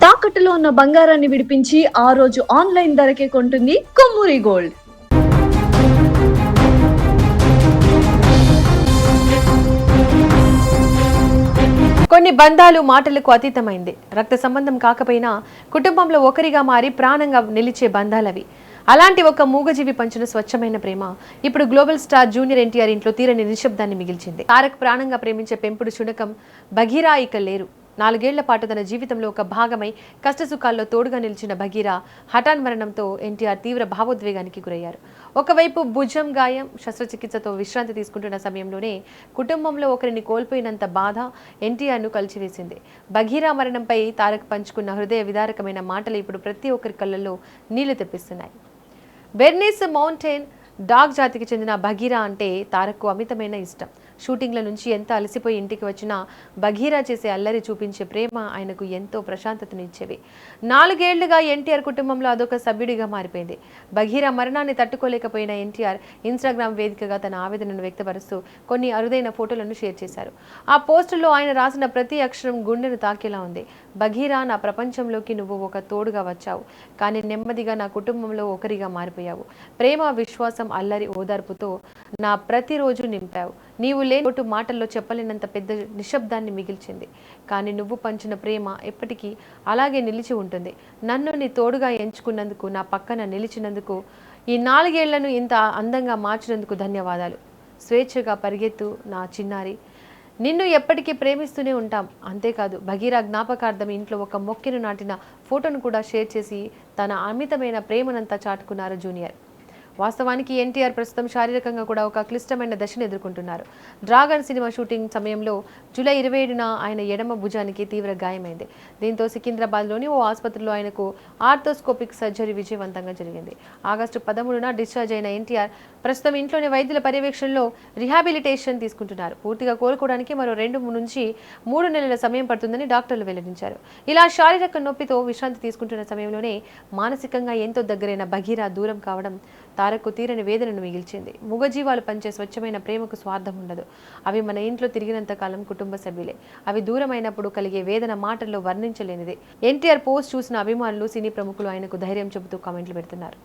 తాకట్టులో ఉన్న బంగారాన్ని విడిపించి ఆ రోజు ఆన్లైన్ ధరకే కొంటుంది కొమ్మూరి గోల్డ్. కొన్ని బంధాలు మాటలకు అతీతమైంది. రక్త సంబంధం కాకపోయినా కుటుంబంలో ఒకరిగా మారి ప్రాణంగా నిలిచే బంధాలవి. అలాంటి ఒక మూగజీవి పంచిన స్వచ్ఛమైన ప్రేమ ఇప్పుడు గ్లోబల్ స్టార్ జూనియర్ ఎన్టీఆర్ ఇంట్లో తీరని నిశ్శబ్దాన్ని మిగిల్చింది. తారక్ ప్రాణంగా ప్రేమించే పెంపుడు శునకం భగీరా ఇక లేరు. 4 ఏళ్ల పాటు తన జీవితంలో ఒక భాగమై కష్టసుఖాల్లో తోడుగా నిలిచిన భగీరా హఠాన్ మరణంతో ఎన్టీఆర్ తీవ్ర భావోద్వేగానికి గురయ్యారు. ఒకవైపు భుజం గాయం, శస్త్రచికిత్సతో విశ్రాంతి తీసుకుంటున్న సమయంలోనే కుటుంబంలో ఒకరిని కోల్పోయినంత బాధ ఎన్టీఆర్ను కలిచివేసింది. భగీరా మరణంపై తారక్ పంచుకున్న హృదయ విదారకమైన మాటలు ఇప్పుడు ప్రతి ఒక్కరి కళ్ళల్లో నీళ్లు తెప్పిస్తున్నాయి. బెర్నీస్ మౌంటైన్ డాగ్ జాతికి చెందిన భగీరా అంటే తారక్కు అమితమైన ఇష్టం. షూటింగ్ల నుంచి ఎంత అలసిపోయి ఇంటికి వచ్చినా భగీరా చేసే అల్లరి చూపించే ప్రేమ ఆయనకు ఎంతో ప్రశాంతతనిచ్చేవి. 4 ఏళ్లుగా ఎన్టీఆర్ కుటుంబంలో అదొక సభ్యుడిగా మారిపోయింది. భగీరా మరణాన్ని తట్టుకోలేకపోయిన ఎన్టీఆర్ ఇన్స్టాగ్రామ్ వేదికగా తన ఆవేదనను వ్యక్తపరుస్తూ కొన్ని అరుదైన ఫోటోలను షేర్ చేశారు. ఆ పోస్టుల్లో ఆయన రాసిన ప్రతి అక్షరం గుండెను తాకేలా ఉంది. భగీరా, నా ప్రపంచంలోకి నువ్వు ఒక తోడుగా వచ్చావు, కానీ నెమ్మదిగా నా కుటుంబంలో ఒకరిగా మారిపోయావు. ప్రేమ, విశ్వాసం, అల్లరి, ఓదార్పుతో నా ప్రతిరోజు నింపావు. నీవు లేని లోటు మాటల్లో చెప్పలేనంత పెద్ద నిశ్శబ్దాన్ని మిగిల్చింది. కానీ నువ్వు పంచిన ప్రేమ ఎప్పటికీ అలాగే నిలిచి ఉంటుంది. నన్ను నీ తోడుగా ఎంచుకున్నందుకు, నా పక్కన నిలిచినందుకు, ఈ 4 ఏళ్లను ఇంత అందంగా మార్చినందుకు ధన్యవాదాలు. స్వేచ్ఛగా పరిగెత్తు నా చిన్నారి, నిన్ను ఎప్పటికీ ప్రేమిస్తూనే ఉంటాం. అంతేకాదు, భగీరా జ్ఞాపకార్థం ఇంట్లో ఒక మొక్కను నాటిన ఫోటోను కూడా షేర్ చేసి తన అమితమైన ప్రేమనంతా చాటుకున్నారు జూనియర్. వాస్తవానికి ఎన్టీఆర్ ప్రస్తుతం శారీరకంగా కూడా ఒక క్లిష్టమైన దశను ఎదుర్కొంటున్నారు. డ్రాగన్ సినిమా షూటింగ్ సమయంలో జూలై 27న ఆయన ఎడమ భుజానికి తీవ్ర గాయమైంది. దీంతో సికింద్రాబాద్లోని ఓ ఆసుపత్రిలో ఆయనకు ఆర్థోస్కోపిక్ సర్జరీ విజయవంతంగా జరిగింది. ఆగస్టు 13న డిశ్చార్జ్ అయిన ఎన్టీఆర్ ప్రస్తుతం ఇంట్లోని వైద్యుల పర్యవేక్షణలో రిహాబిలిటేషన్ తీసుకుంటున్నారు. పూర్తిగా కోలుకోవడానికి మరో 2 నుంచి 3 నెలల సమయం పడుతుందని డాక్టర్లు వెల్లడించారు. ఇలా శారీరక నొప్పితో విశ్రాంతి తీసుకుంటున్న సమయంలోనే మానసికంగా ఎంతో దగ్గరైన భగీరా దూరం కావడం తారక్కు తీరని వేదనను మిగిల్చింది. మూగజీవాలు పంచే స్వచ్ఛమైన ప్రేమకు స్వార్థం ఉండదు. అవి మన ఇంట్లో తిరిగినంత కాలం కుటుంబ సభ్యులే. అవి దూరమైనప్పుడు కలిగే వేదన మాటల్లో వర్ణించలేనిదే. ఎన్టీఆర్ పోస్ట్ చూసిన అభిమానులు, సినీ ప్రముఖులు ఆయనకు ధైర్యం చెబుతూ కామెంట్లు పెడుతున్నారు.